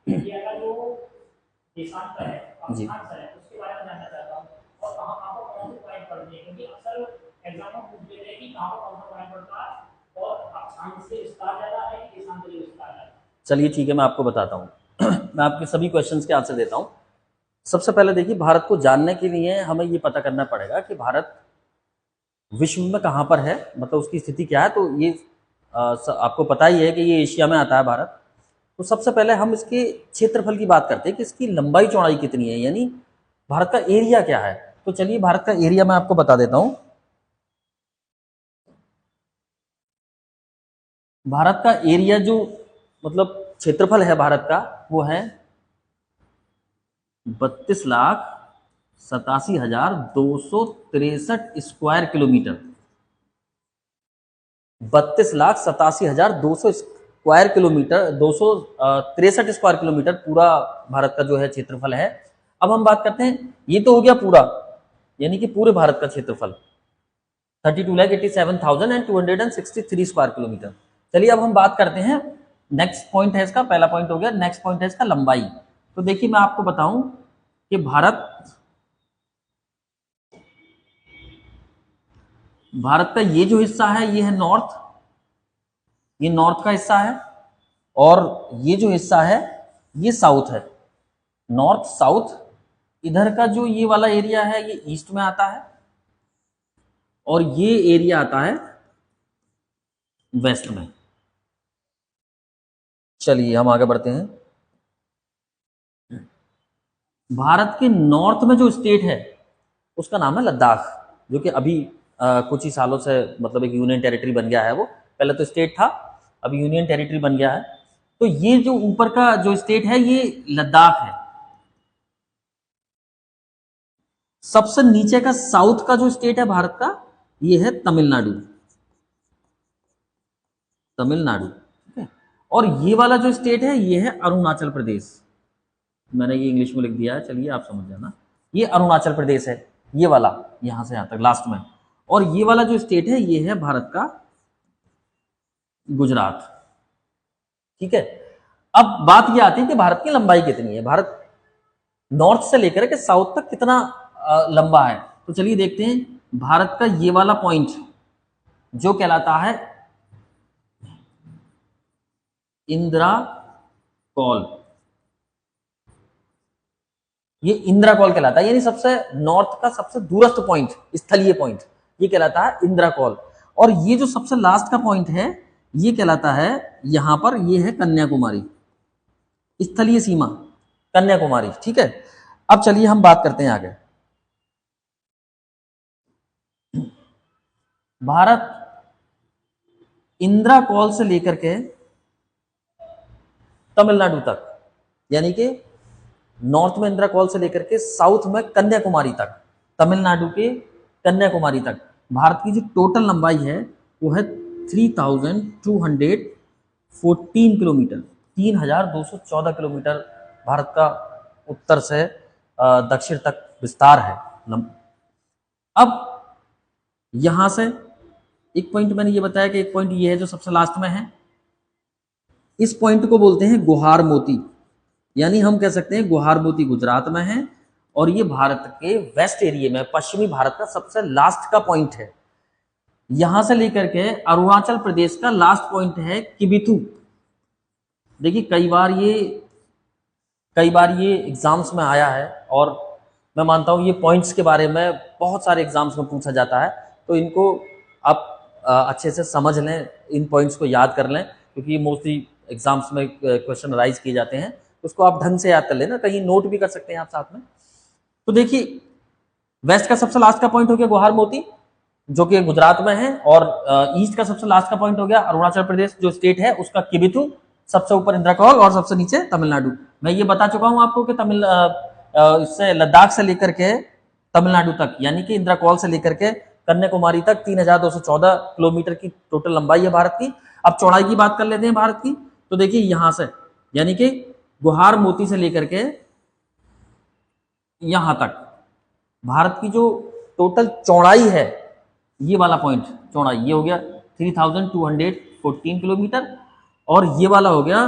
India का जो देशांतर है, जी अक्षांश है, उसके बारे में जानना चाहता हूँ और कहाँ कहाँ पर कौन से पॉइंट पड़ते हैं, क्योंकि अक्सर एग्जाम में पूछ लेते हैं कि कहाँ पर कौन सा पॉइंट पड़ता है और अक्षांश से विस्तार ज़्यादा है कि देशांतर से विस्तार ज़्यादा है। चलिए ठीक है, मैं आपको बताता हूँ। मैं आपके सभी क्वेश्चंस के आंसर देता हूँ। सबसे पहले देखिए, भारत को जानने के लिए हमें ये पता करना पड़ेगा कि भारत विश्व में कहाँ पर है, मतलब उसकी स्थिति क्या है। तो ये आपको पता ही है कि ये एशिया में आता है भारत। तो सबसे पहले हम इसके क्षेत्रफल की बात करते हैं कि इसकी लंबाई चौड़ाई कितनी है, यानी भारत का एरिया क्या है। तो चलिए भारत का एरिया मैं आपको बता देता हूं। भारत का एरिया जो मतलब क्षेत्रफल है भारत का, वो है 32,87,263 square kilometre. 32,87,200 square kilometre, 263 square kilometre पूरा भारत का जो है क्षेत्रफल है। अब हम बात करते हैं, ये तो हो गया पूरा, यानी कि पूरे भारत का क्षेत्रफल 32,87,263 स्क्वायर किलोमीटर। चलिए अब हम बात करते हैं, नेक्स्ट पॉइंट है इसका, पहला पॉइंट हो गया, नेक्स्ट पॉइंट है इसका लंबाई। तो देखिए मैं आपको बताऊं कि भारत का ये जो हिस्सा है ये है नॉर्थ, ये नॉर्थ का हिस्सा है, और ये जो हिस्सा है ये साउथ है, नॉर्थ साउथ। इधर का जो ये वाला एरिया है ये ईस्ट में आता है, और ये एरिया आता है वेस्ट में। चलिए हम आगे बढ़ते हैं। भारत के नॉर्थ में जो स्टेट है उसका नाम है लद्दाख, जो कि अभी कुछ ही सालों से मतलब एक यूनियन टेरिटरी बन गया है। वो पहले तो स्टेट था, अभी यूनियन टेरिटरी बन गया है। तो ये जो ऊपर का जो स्टेट है ये लद्दाख है। सबसे नीचे का साउथ का जो स्टेट है भारत का, ये है तमिलनाडु, तमिलनाडु, ठीक है। और ये वाला जो स्टेट है ये है अरुणाचल प्रदेश। मैंने ये इंग्लिश में लिख दिया है, चलिए आप समझ जाना। ये अरुणाचल प्रदेश है, ये वाला, यहां से यहां तक लास्ट में। और ये वाला जो स्टेट है ये है भारत का गुजरात, ठीक है। अब बात ये आती है कि भारत की लंबाई कितनी है, भारत नॉर्थ से लेकर के साउथ तक कितना लंबा है। तो चलिए देखते हैं। भारत का ये वाला पॉइंट जो कहलाता है इंदिरा कॉल, ये इंदिरा कॉल कहलाता है, यानी सबसे नॉर्थ का सबसे दूरस्थ पॉइंट, स्थलीय पॉइंट, ये कहलाता है इंदिरा कॉल। और ये जो सबसे लास्ट का पॉइंट है ये कहलाता है, यहां पर ये है कन्याकुमारी, स्थलीय सीमा कन्याकुमारी, ठीक है। अब चलिए हम बात करते हैं आगे। भारत इंदिरा कॉल से लेकर के तमिलनाडु तक, यानी कि नॉर्थ में इंदिरा कॉल से लेकर के साउथ में कन्याकुमारी तक, तमिलनाडु के कन्याकुमारी तक भारत की जो टोटल लंबाई है वो है 3,214 किलोमीटर, 3,214 किलोमीटर भारत का उत्तर से दक्षिण तक विस्तार है। अब यहां से एक पॉइंट मैंने ये बताया कि एक पॉइंट ये है जो सबसे लास्ट में है, इस पॉइंट को बोलते हैं गुहार मोती, यानी हम कह सकते हैं गुहार मोती गुजरात में है, और ये भारत के वेस्ट एरिया में, पश्चिमी भारत का सबसे लास्ट का पॉइंट है। यहां से लेकर के अरुणाचल प्रदेश का लास्ट पॉइंट है किबिथु। देखिए कई बार ये एग्जाम्स में आया है, और मैं मानता हूं ये पॉइंट्स के बारे में बहुत सारे एग्जाम्स में पूछा जाता है। तो इनको आप अच्छे से समझ लें, इन पॉइंट्स को याद कर लें, क्योंकि मोस्टली एग्जाम्स में क्वेश्चन राइज किए जाते हैं। उसको आप ढंग से याद कर लेना, कहीं नोट भी कर सकते हैं आप साथ में। तो देखिए वेस्ट का सबसे लास्ट का पॉइंट हो गया गुहार मोती, जो कि गुजरात में है, और ईस्ट का सबसे लास्ट का पॉइंट हो गया अरुणाचल प्रदेश जो स्टेट है उसका किबिथु, सबसे ऊपर इंदिरा कॉल और सबसे नीचे तमिलनाडु। मैं ये बता चुका हूं आपको कि इससे लद्दाख से लेकर के तमिलनाडु तक, यानी कि इंदिरा कॉल से लेकर के कन्याकुमारी तक 3,214 किलोमीटर की टोटल लंबाई है भारत की। अब चौड़ाई की बात कर लेते हैं भारत की। तो देखिए यहां से, यानी कि गुहार मोती से लेकर के यहां तक भारत की जो टोटल चौड़ाई है, ये वाला पॉइंट चौड़ाई ये हो गया 3,214 किलोमीटर, और ये वाला हो गया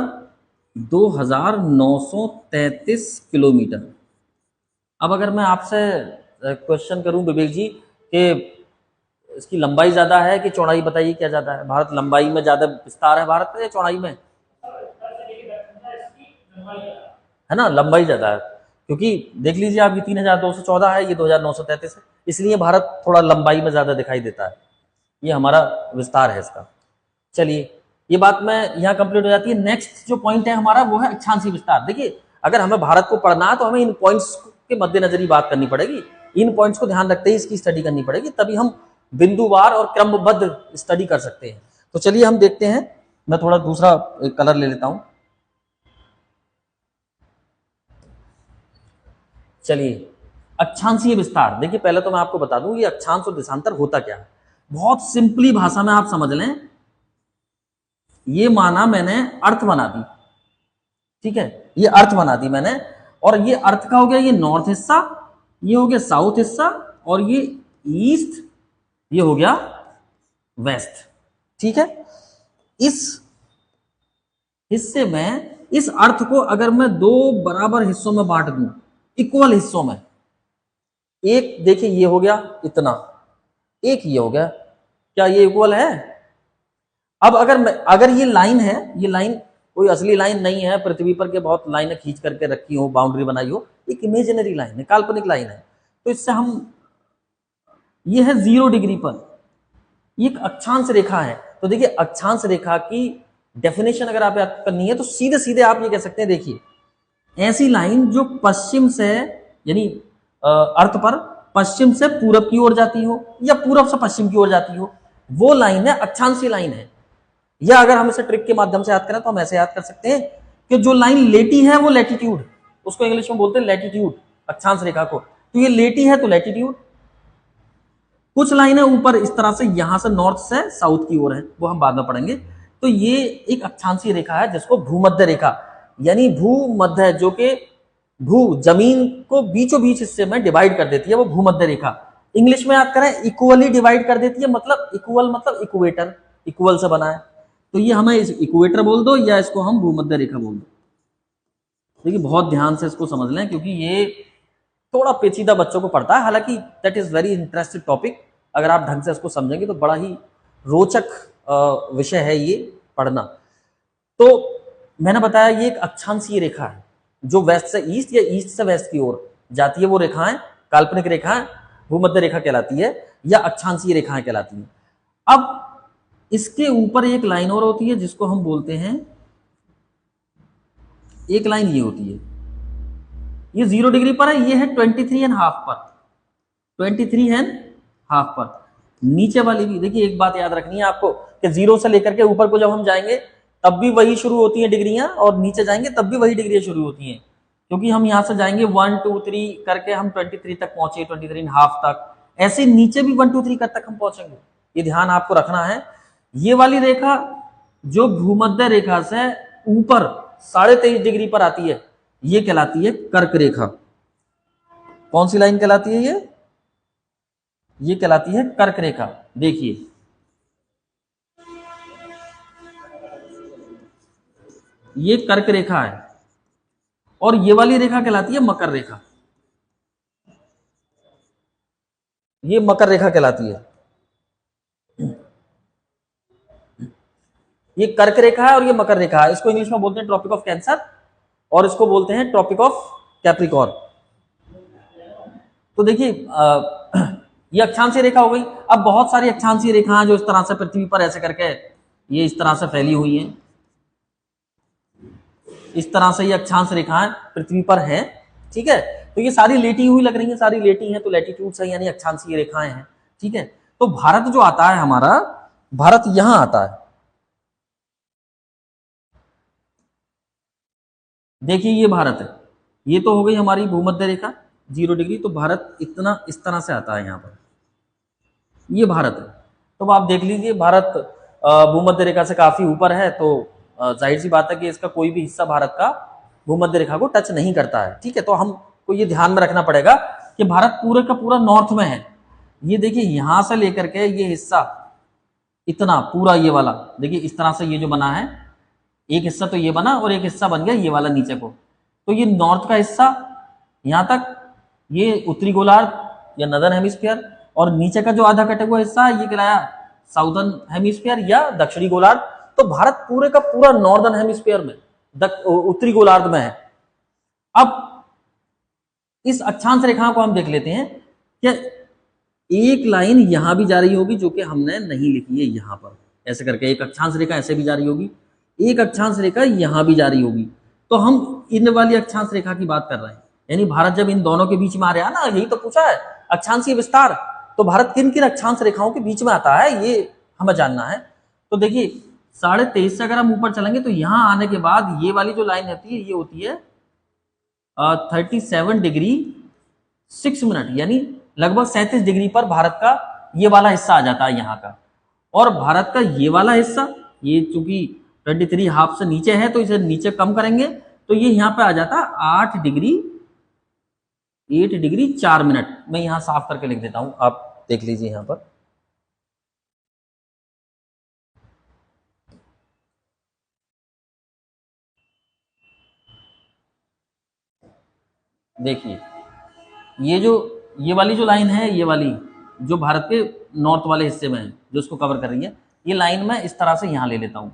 2933 किलोमीटर। अब अगर मैं आपसे क्वेश्चन करूं विवेक जी कि इसकी लंबाई ज्यादा है कि चौड़ाई, बताइए क्या ज्यादा है? भारत लंबाई में ज्यादा विस्तार है भारत में या चौड़ाई में? है ना, लंबाई ज्यादा है, क्योंकि देख लीजिए आप, ये 3214 है, ये 2933 है, इसलिए भारत थोड़ा लंबाई में ज्यादा दिखाई देता है। ये हमारा विस्तार है इसका। चलिए, ये बात में यहाँ कंप्लीट हो जाती है। नेक्स्ट जो पॉइंट है हमारा वो है अक्षांशीय विस्तार। देखिए, अगर हमें भारत को पढ़ना है तो हमें इन पॉइंट्स के मद्देनजर ही बात करनी पड़ेगी, इन पॉइंट्स को ध्यान रखते ही इसकी स्टडी करनी पड़ेगी, तभी हम बिंदुवार और क्रमबद्ध स्टडी कर सकते हैं। तो चलिए हम देखते हैं, मैं थोड़ा दूसरा कलर ले लेता हूं। चलिए, अक्षांशीय विस्तार। देखिए, पहले तो मैं आपको बता दूं ये अक्षांश और देशांतर होता क्या है। बहुत सिंपली भाषा में आप समझ लें, ये माना मैंने अर्थ बना दी, ठीक है, ये अर्थ बना दी मैंने, और ये अर्थ का हो गया ये नॉर्थ हिस्सा, ये हो गया साउथ हिस्सा, और ये ईस्ट, ये हो गया वेस्ट, ठीक है। इस हिस्से में, इस अर्थ को अगर मैं दो बराबर हिस्सों में बांट दूं, इक्वल हिस्सों में, एक देखिए ये हो गया इतना, एक ये हो गया, क्या ये इक्वल है? अब अगर ये लाइन है, ये लाइन कोई असली लाइन नहीं है, पृथ्वी पर के बहुत लाइनें खींच करके रखी हो, बाउंड्री बनाई हो, एक इमेजिनरी लाइन है, काल्पनिक लाइन है, तो इससे हम, ये है 0 डिग्री पर, ये एक अक्षांश रेखा है। तो देखिए, अक्षांश रेखा की डेफिनेशन अगर आप याद करनी है तो सीधे सीधे आप ये कह सकते हैं, देखिए ऐसी लाइन जो पश्चिम से, यानी अर्थ पर पश्चिम से पूरब की ओर जाती हो या पूरब से पश्चिम की ओर जाती हो, वो लाइन है अक्षांशीय लाइन है। या अगर हम इसे ट्रिक के माध्यम से याद करें तो हम ऐसे याद कर सकते हैं कि जो लाइन लेटी है वो लैटिट्यूड, उसको इंग्लिश में बोलते हैं लैटिट्यूड, अक्षांश रेखा को। तो ये लेटी है तो लैटिट्यूड। कुछ लाइनें ऊपर इस तरह से, यहां से नॉर्थ से साउथ की ओर है, वो हम बाद में पढ़ेंगे। तो ये एक अक्षांशीय रेखा है जिसको भूमध्य रेखा, यानी भूमध्य, जो कि जमीन को बीचों बीच हिस्से में डिवाइड कर देती है, वो भूमध्य रेखा। इंग्लिश में याद करें, इक्वली डिवाइड कर देती है, मतलब इक्वल मतलब इक्वेटर, इक्वल से बना है, तो ये हमें इक्वेटर बोल दो या इसको हम भूमध्य रेखा बोल दो। देखिए, बहुत ध्यान से इसको समझ लें, क्योंकि ये थोड़ा पेचीदा बच्चों को पड़ता है, हालांकि that is very interesting topic. अगर आप ढंग से इसको समझेंगे तो बड़ा ही रोचक विषय है ये पढ़ना। तो मैंने बताया ये एक अक्षांशीय रेखा है जो वेस्ट से ईस्ट या ईस्ट से वेस्ट की ओर जाती है। वो रेखाएं काल्पनिक रेखाएं भूमध्य रेखा कहलाती है या अक्षांशीय रेखाएं कहलाती हैं। अब इसके ऊपर एक लाइन और होती है जिसको हम बोलते हैं, एक लाइन ये होती है, ये 0 डिग्री पर है, ये है 23.5 पर, 23.5 पर। नीचे वाली भी देखिए, एक बात याद रखनी है आपको कि 0 से लेकर के ऊपर को जब हम जाएंगे तब भी वही शुरू होती है डिग्रियां, और नीचे जाएंगे तब भी वही डिग्रियां शुरू होती हैं, क्योंकि हम यहां से जाएंगे 1 2 3 करके हम 23 तक पहुंचे, 23.5 तक, ऐसे नीचे भी 1 2 3 तक हम पहुंचेंगे। ये ध्यान आपको रखना है। ये वाली रेखा जो भूमध्य रेखा से ऊपर 23.5 डिग्री पर आती है, ये कहलाती है कर्क रेखा। कौन सी लाइन कहलाती है ये कहलाती है कर्क रेखा। देखिए, ये कर्क रेखा है, और ये वाली रेखा कहलाती है मकर रेखा। ये मकर रेखा कहलाती है, ये कर्क रेखा है और ये मकर रेखा है। इसको इंग्लिश में बोलते हैं ट्रॉपिक ऑफ कैंसर, और इसको बोलते हैं ट्रॉपिक ऑफ कैप्रिकॉर्न। तो देखिए, ये अक्षांशीय रेखा हो गई। अब बहुत सारी अक्षांशीय रेखाएं जो इस तरह से पृथ्वी पर ऐसे करके ये इस तरह से फैली हुई हैं, इस तरह से ये अक्षांश रेखाएं पृथ्वी पर हैं, ठीक है। तो ये सारी लेटी हुई लग रही हैं, सारी लेटी हैं, तो लैटिट्यूड से यानी अक्षांशीय रेखाएं हैं, ठीक है। तो भारत जो आता है हमारा, भारत यहां आता है, देखिए ये भारत है, ये तो हो गई हमारी भूमध्य रेखा 0 डिग्री। तो भारत इतना इस तरह से आता है यहाँ पर, ये भारत है। तो आप देख लीजिए, भारत भूमध्य रेखा से काफी ऊपर है, तो जाहिर सी बात है कि इसका कोई भी हिस्सा भारत का भूमध्य रेखा को टच नहीं करता है, ठीक है। तो हमको ये ध्यान में रखना पड़ेगा कि भारत पूरे का पूरा नॉर्थ में है। ये देखिए, यहां से लेकर के ये हिस्सा इतना पूरा, ये वाला देखिए इस तरह से ये जो बना है, एक हिस्सा तो ये बना और एक हिस्सा बन गया ये वाला नीचे को। तो ये नॉर्थ का हिस्सा यहाँ तक, ये उत्तरी गोलार्ध या नदर्न हेमिस्फीयर, और नीचे का जो आधा कटा हुआ हिस्सा है ये कहलाया साउदर्न हेमिस्फीयर या दक्षिणी गोलार्ध। तो भारत पूरे का पूरा नॉर्दर्न हेमिस्फीयर में, उत्तरी गोलार्ध में है। अब इस अक्षांश रेखा को हम देख लेते हैं कि एक लाइन यहां भी जा रही होगी जो कि हमने नहीं लिखी है, यहां पर ऐसे करके एक अक्षांश रेखा ऐसे भी जा रही होगी, एक अक्षांश रेखा यहां भी जा रही होगी। तो हम इन वाली अक्षांश रेखा की बात कर रहे हैं, यानी भारत जब इन दोनों के बीच में आ रहा है ना, यही तो पूछा है अक्षांशीय विस्तार, तो भारत किन किन अक्षांश रेखाओं के बीच में आता है ये हमें जानना है। तो देखिए 23.5 से अगर हम ऊपर चलेंगे तो यहां आने के बाद ये वाली जो लाइन होती है ये होती है 37 डिग्री 6 मिनट, यानी लगभग 37 डिग्री पर भारत का ये वाला हिस्सा आ जाता है यहाँ का। और भारत का ये वाला हिस्सा, ये चूंकि 23 हाफ से नीचे है तो इसे नीचे कम करेंगे तो ये यहाँ पे आ जाता है 8 डिग्री 4 मिनट। मैं यहाँ साफ करके लिख देता हूं, आप देख लीजिए यहाँ पर। देखिए ये वाली जो लाइन है, ये वाली जो भारत के नॉर्थ वाले हिस्से में है जो इसको कवर कर रही है, ये लाइन मैं इस तरह से यहाँ ले लेता हूँ।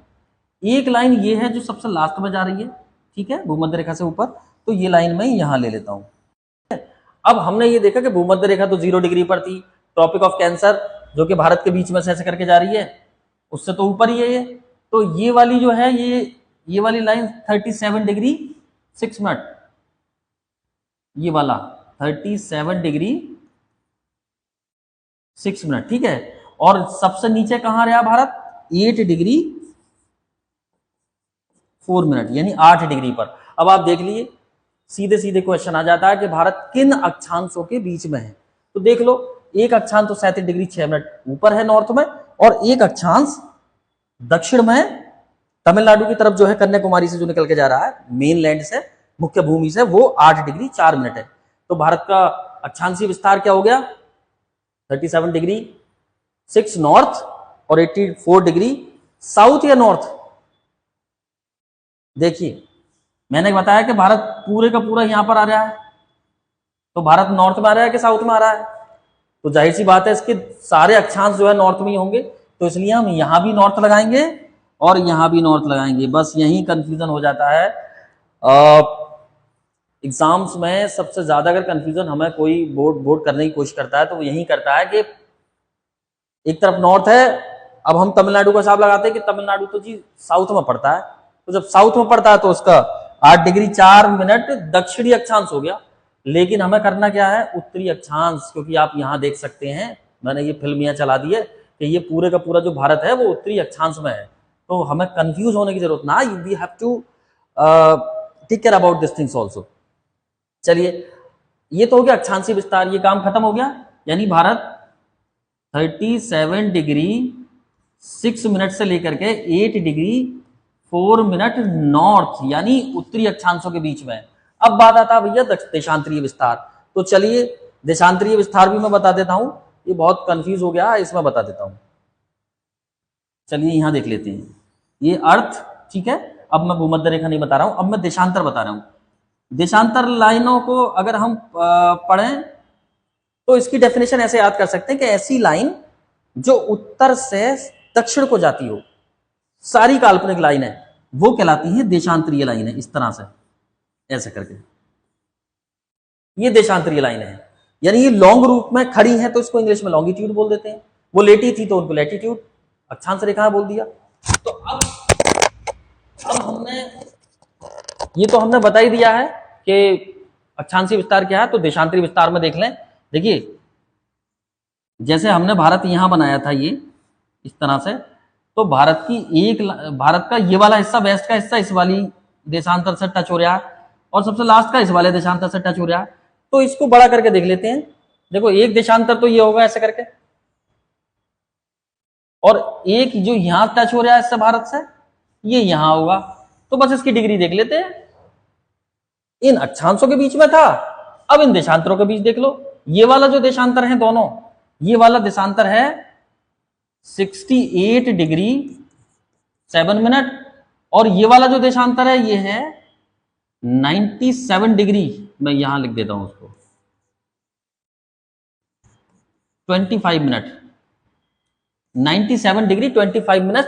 एक लाइन ये है जो सबसे लास्ट में जा रही है, ठीक है, भूमध्य रेखा से ऊपर, तो ये लाइन मैं यहाँ ले लेता हूँ। अब हमने ये देखा कि भूमध्य रेखा तो 0 डिग्री पर थी, ट्रॉपिक ऑफ कैंसर जो कि भारत के बीच में से ऐसे करके जा रही है, उससे तो ऊपर ही है ये। तो ये वाली जो है ये वाली लाइन 37 डिग्री 6 मिनट, ये वाला 37 डिग्री 6 मिनट, ठीक है। और सबसे नीचे कहां रहा भारत? 8 डिग्री 4 मिनट, यानी 8 डिग्री पर। अब आप देख लिए, सीधे सीधे क्वेश्चन आ जाता है कि भारत किन अक्षांशों के बीच में है। तो देख लो, एक अक्षांश तो 37 डिग्री 6 मिनट ऊपर है नॉर्थ में, और एक अक्षांश दक्षिण में तमिलनाडु की तरफ जो है, कन्याकुमारी से जो निकल के जा रहा है मेन लैंड से, मुख्य भूमि से, वो 8 डिग्री 4 मिनट है। तो भारत का अक्षांशीय विस्तार क्या हो गया? 37 डिग्री 6 नॉर्थ और 84 डिग्री साउथ या नॉर्थ। देखिए मैंने बताया कि भारत पूरे का पूरा यहां पर आ रहा है, तो भारत नॉर्थ में आ रहा है कि साउथ में आ रहा है? तो जाहिर सी बात है इसके सारे अक्षांश जो है नॉर्थ में ही होंगे, तो इसलिए हम यहां भी नॉर्थ लगाएंगे और यहां भी नॉर्थ लगाएंगे। बस यही कंफ्यूजन हो जाता है। एग्जाम्स में सबसे ज्यादा अगर कंफ्यूजन हमें कोई बोर्ड करने की कोशिश करता है तो वो यही करता है कि एक तरफ नॉर्थ है, अब हम तमिलनाडु का हिसाब लगाते हैं कि तमिलनाडु तो जी साउथ में पड़ता है, तो जब साउथ में पड़ता है तो उसका 8 डिग्री 4 मिनट दक्षिणी अक्षांश हो गया। लेकिन हमें करना क्या है? उत्तरी अक्षांश, क्योंकि आप यहां देख सकते हैं मैंने ये फिल्म यहाँ चला दी है कि ये पूरे का पूरा जो भारत है वो उत्तरी अक्षांश में है। तो हमें कंफ्यूज होने की जरूरत ना, we have to take care about this things also. चलिए, ये तो हो गया अक्षांशीय विस्तार, ये काम खत्म हो गया। यानी भारत 37 डिग्री 6 मिनट से लेकर के 8 डिग्री 4 मिनट नॉर्थ यानी उत्तरी अक्षांशों के बीच में। अब बात आता है भैया देशांतरीय विस्तार। तो चलिए देशांतरीय विस्तार भी मैं बता देता हूं, ये बहुत कंफ्यूज हो गया, इसमें बता देता हूं। चलिए यहां देख लेते हैं, ये अर्थ, ठीक है। अब मैं भूमध्य रेखा नहीं बता रहा हूं, अब मैं देशांतर बता रहा हूं। देशांतर लाइनों को अगर हम पढ़ें तो इसकी डेफिनेशन ऐसे याद कर सकते हैं कि ऐसी लाइन जो उत्तर से दक्षिण को जाती हो, सारी काल्पनिक लाइन है वो कहलाती है देशांतरीय लाइन है। इस तरह से ऐसे करके ये देशांतरीय लाइन है, यानी ये लॉन्ग रूप में खड़ी है तो इसको इंग्लिश में लॉन्गिट्यूड बोल देते हैं, वो लेटी थी तो उनको लैटिट्यूड, अक्षांश रेखा बोल दिया। तो अब हमने बता ही दिया है कि अक्षांशीय विस्तार क्या है। तो देशांतरीय विस्तार में देख लें। देखिए जैसे हमने भारत यहां बनाया था ये इस तरह से, तो भारत का ये वाला हिस्सा, वेस्ट का हिस्सा इस वाली देशांतर से टच हो रहा है और सबसे लास्ट का इस वाले देशांतर से टच हो रहा है। तो इसको बड़ा करके देख लेते हैं। देखो एक देशांतर तो ये होगा ऐसे करके, और एक जो यहां टच हो रहा है इससे भारत से, ये यहां होगा। तो बस इसकी डिग्री देख लेते हैं। इन अक्षांशों के बीच में था, अब इन देशांतरों के बीच देख लो। ये वाला जो देशांतर है दोनों, ये वाला देशांतर है 68 डिग्री 7 मिनट और ये वाला जो देशांतर है ये है 97 डिग्री, मैं यहां लिख देता हूं उसको 25 मिनट, 97 डिग्री 25 मिनट।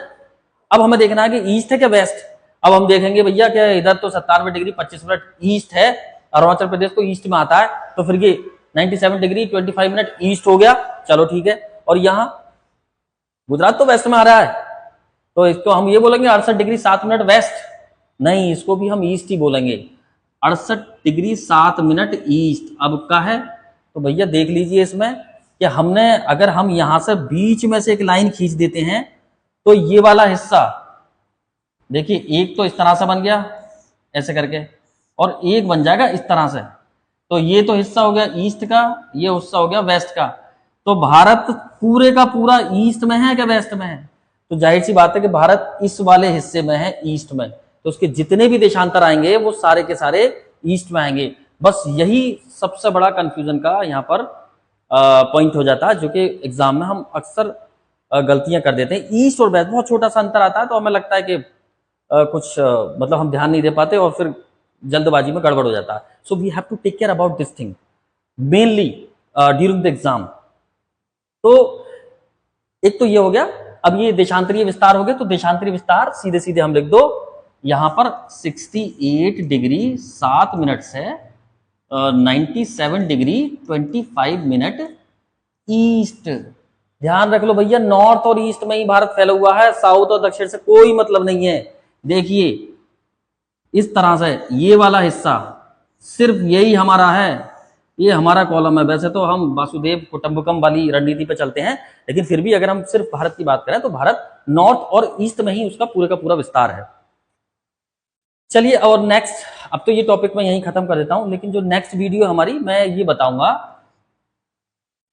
अब हमें देखना है कि ईस्ट है क्या वेस्ट। अब हम देखेंगे भैया क्या इधर तो 97 डिग्री 25 मिनट ईस्ट है, अरुणाचल प्रदेश तो ईस्ट में आता है, तो फिर ये 97 डिग्री 25 मिनट ईस्ट हो गया, चलो ठीक है। और यहां गुजरात तो वेस्ट में आ रहा है, तो इसको हम ये बोलेंगे 68 डिग्री 7 मिनट वेस्ट, नहीं इसको भी हम ईस्ट ही बोलेंगे, 68 डिग्री 7 मिनट ईस्ट। अब का है तो भैया देख लीजिए इसमें कि हमने अगर हम यहां से बीच में से एक लाइन खींच देते हैं तो ये वाला हिस्सा देखिए एक तो इस तरह से बन गया ऐसे करके, और एक बन जाएगा इस तरह से, तो ये तो हिस्सा हो गया ईस्ट का, ये हिस्सा हो गया वेस्ट का। तो भारत पूरे का पूरा ईस्ट में है क्या वेस्ट में है, तो जाहिर सी बात है कि भारत इस वाले हिस्से में है ईस्ट में, तो उसके जितने भी देशांतर आएंगे वो सारे के सारे ईस्ट में आएंगे। बस यही सबसे बड़ा कंफ्यूजन का यहाँ पर पॉइंट हो जाता है, जो कि एग्जाम में हम अक्सर गलतियां कर देते हैं। ईस्ट और वेस्ट बहुत छोटा सा अंतर आता है, तो हमें लगता है कि कुछ मतलब हम ध्यान नहीं दे पाते और फिर जल्दबाजी में गड़बड़ हो जाता है। So we have to take care about this thing mainly during the exam. तो एक तो ये हो गया। अब ये देशांतरीय विस्तार हो गया, तो देशांतरीय विस्तार सीधे सीधे हम लिख दो यहां पर 68 डिग्री 7 मिनट से 97 डिग्री 25 मिनट ईस्ट। ध्यान रख लो भैया, नॉर्थ और ईस्ट में ही भारत फैला हुआ है, साउथ और दक्षिण से कोई मतलब नहीं है। देखिए इस तरह से ये वाला हिस्सा सिर्फ यही हमारा है, ये हमारा कॉलम है। वैसे तो हम वासुदेव कुटुंबकम वाली रणनीति पे चलते हैं, लेकिन फिर भी अगर हम सिर्फ भारत की बात करें तो भारत नॉर्थ और ईस्ट में ही उसका पूरे का पूरा विस्तार है। चलिए और नेक्स्ट, अब तो ये टॉपिक मैं यहीं खत्म कर देता हूं, लेकिन जो नेक्स्ट वीडियो हमारी मैं ये बताऊंगा,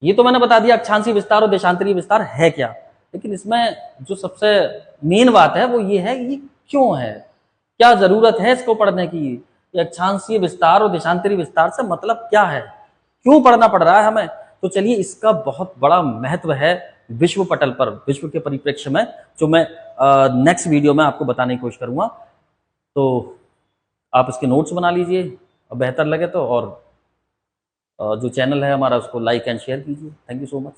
ये तो मैंने बता दिया अक्षांशीय विस्तार और देशांतरीय विस्तार है क्या, लेकिन इसमें जो सबसे मेन बात है वो ये है कि क्यों है, क्या जरूरत है इसको पढ़ने की, अक्षांशीय विस्तार और देशांतरीय विस्तार से मतलब क्या है, क्यों पढ़ना पड़ रहा है हमें। तो चलिए इसका बहुत बड़ा महत्व है विश्व पटल पर, विश्व के परिप्रेक्ष्य में, जो मैं नेक्स्ट वीडियो में आपको बताने की कोशिश करूंगा। तो आप इसके नोट्स बना लीजिए, बेहतर लगे तो, और जो चैनल है हमारा उसको लाइक एंड शेयर कीजिए। Thank you so much.